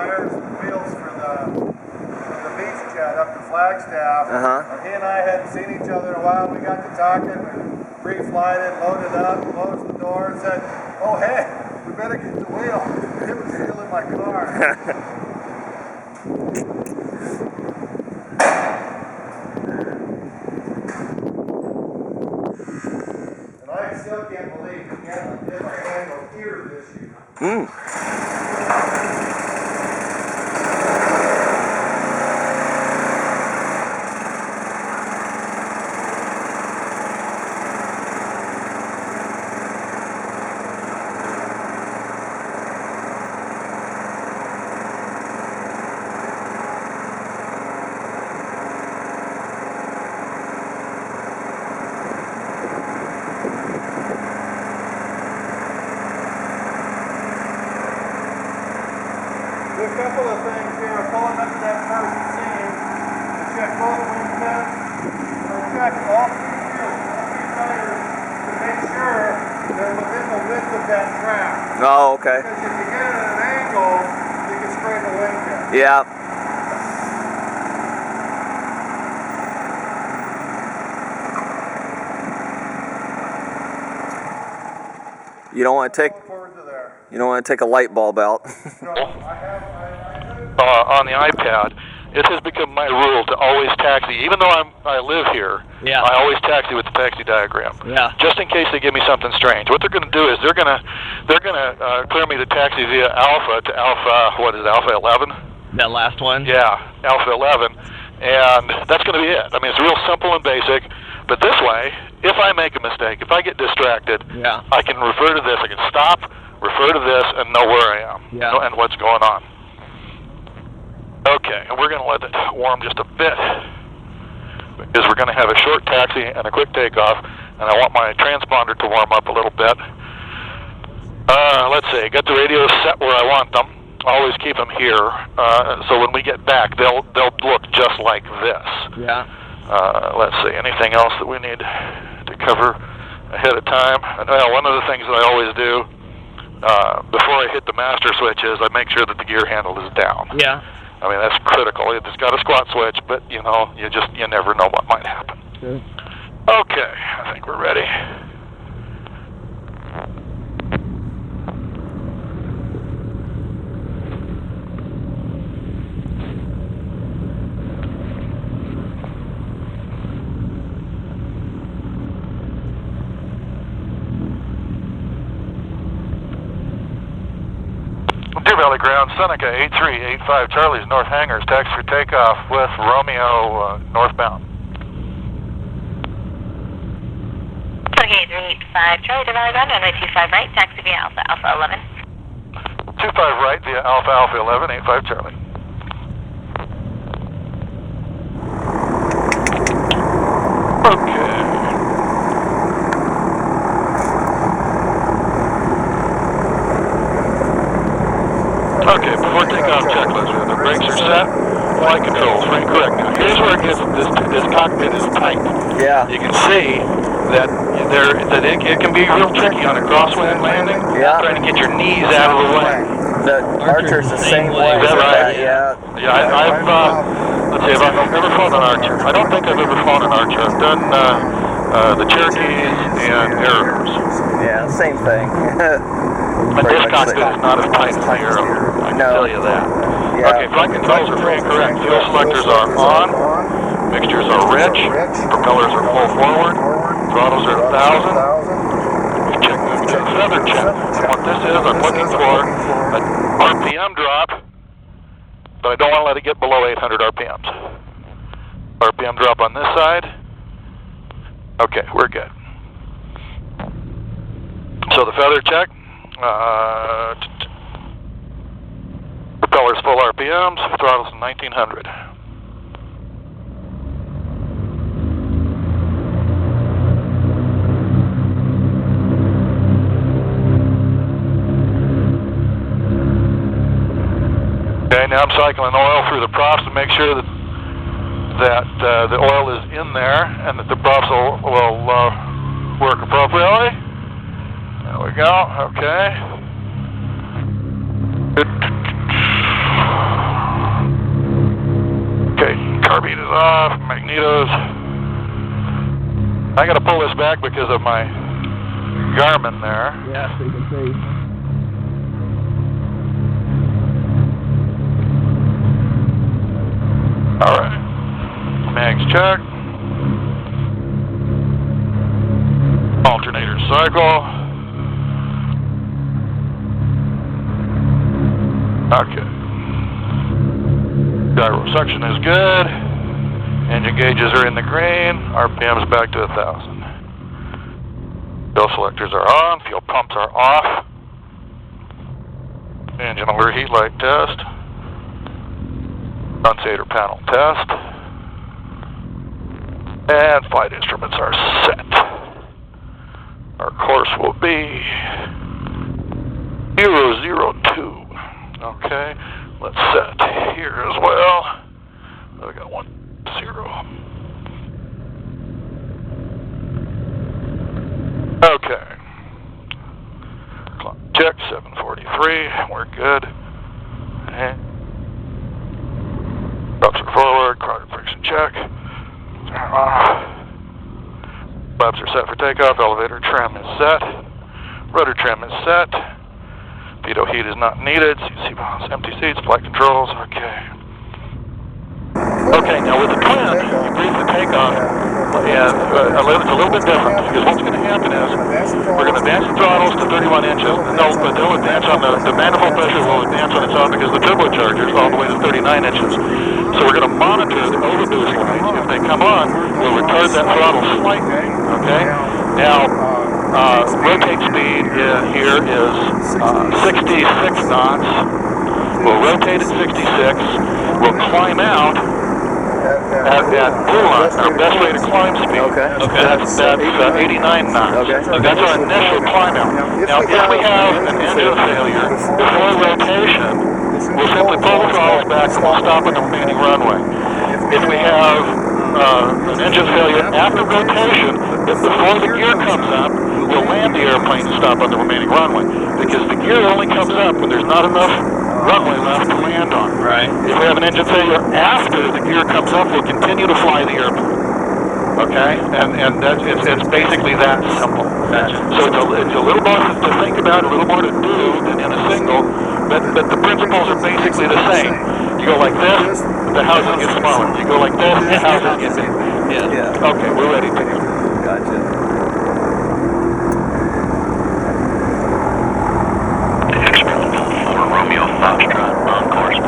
tires and wheels for the beach jet up to Flagstaff. He and I hadn't seen each other in a while. We got to talking, pre-flighted, loaded up, closed the door, and said, "Oh hey, we better get the wheel." It was still in my car. And I still can't believe we did my handle here this year. A couple of things here, pulling up to that first seam, to check both wing pins, or check all three wheels, all three tires, to make sure they're within the width of that track. Oh, okay. Because if you get it at an angle, you can sprain the wing pin. Yeah. You don't want to take. You don't want to take a light bulb out. No, on the iPad, it has become my rule to always taxi, even though I live here. Yeah. I always taxi with the taxi diagram. Yeah. Just in case they give me something strange. What they're going to do is they're going to clear me to taxi via Alpha to Alpha. What is it, Alpha 11? That last one. Yeah, Alpha 11, and that's going to be it. I mean, it's real simple and basic. But this way, if I make a mistake, if I get distracted, I can refer to this. I can stop, refer to this, and know where I am and what's going on. Okay, and we're going to let it warm just a bit because we're going to have a short taxi and a quick takeoff, and I want my transponder to warm up a little bit. Let's see, got the radios set where I want them. Always keep them here, so when we get back, they'll look just like this. Yeah. Let's see, anything else that we need to cover ahead of time? Well, one of the things that I always do before I hit the master switch is I make sure that the gear handle is down. Yeah. I mean, that's critical. It's got a squat switch, but you know, you never know what might happen. Okay. Okay, I think we're ready. Deer Valley Ground, Seneca 8385 Charlie's North Hangars, taxi for takeoff with Romeo northbound. Seneca 8385 Charlie, Deer Valley Ground, runway 25 right, taxi via Alpha, Alpha 11. 25 right via Alpha, Alpha 11, 85 Charlie. Okay. Okay, before takeoff checklist, the brakes are set, flight controls, frame correct. Now here's where it gets, this cockpit is tight. Yeah. You can see that it can be real tricky on a crosswind landing, trying to get your knees out of the way. The Archer's the same way. Is that right? Yeah. Yeah, let's see, if I've ever flown an Archer. I don't think I've ever flown an Archer. I've done the Cherokees and Arrows. Yeah, same thing. But this cockpit is not as tight as the Arrow. I can tell you that. Yeah. Okay, flight controls are free and correct. Fuel selectors are on. Mixtures are rich. Propellers are full forward. Throttles are 1,000. We check feather check. And what this is, I'm looking for an RPM drop, but I don't want to let it get below 800 RPMs. RPM drop on this side. Okay, we're good. So the feather check. Propellers full RPMs, throttles 1900. Okay, now I'm cycling oil through the props to make sure that the oil is in there and that the props will work appropriately. There we go, okay. Good. Carbine is off, magnetos. I gotta pull this back because of my Garmin there. Yeah, so you can see. Alright. Mags check. Alternator cycle. Okay. Gyro suction is good. Engine gauges are in the green. RPM's back to 1,000. Fuel selectors are on. Fuel pumps are off. Engine overheat light test. Condensator panel test. And flight instruments are set. Our course will be 002. Okay, let's set here as well. We got 10. Okay. Clock check 7:43. We're good. And props are forward. Cargo friction check. Flaps are set for takeoff. Elevator trim is set. Rudder trim is set. Pitot heat is not needed. CC bombs, empty seats, flight controls. Okay. Okay, now with the twin, you brief the takeoff, and it's a little bit different, because what's going to happen is we're going to advance the throttles to 31 inches. But they'll advance on the manifold pressure will advance on its own because the turbochargers all the way to 39 inches. So we're going to monitor the overboost lights. If they come on, we'll retard that throttle slightly. Okay. Now, rotate speed here is 66 knots. We'll rotate at 66. We'll climb out at blue line, our best rate of climb speed. Okay. That's 89 knots. Okay. That's our initial climb out. Now, if we have an engine failure before rotation, we'll simply pull the throttles back and we'll stop on the remaining runway. If we have an engine failure after rotation, but before the gear comes up, we'll land the airplane and stop on the remaining runway. Because the gear only comes up when there's not enough runway left to land on. Right. If we have an engine failure after the gear comes up, we'll continue to fly the airplane. Okay? And that's, it's basically that simple. So it's a little more to think about, a little more to do than in a single, but the principles are basically the same. You go like this, the housing gets smaller. You go like this, the housing gets bigger. Yeah. Okay, we're ready to go. Gotcha. Romeo Foxtrot on course.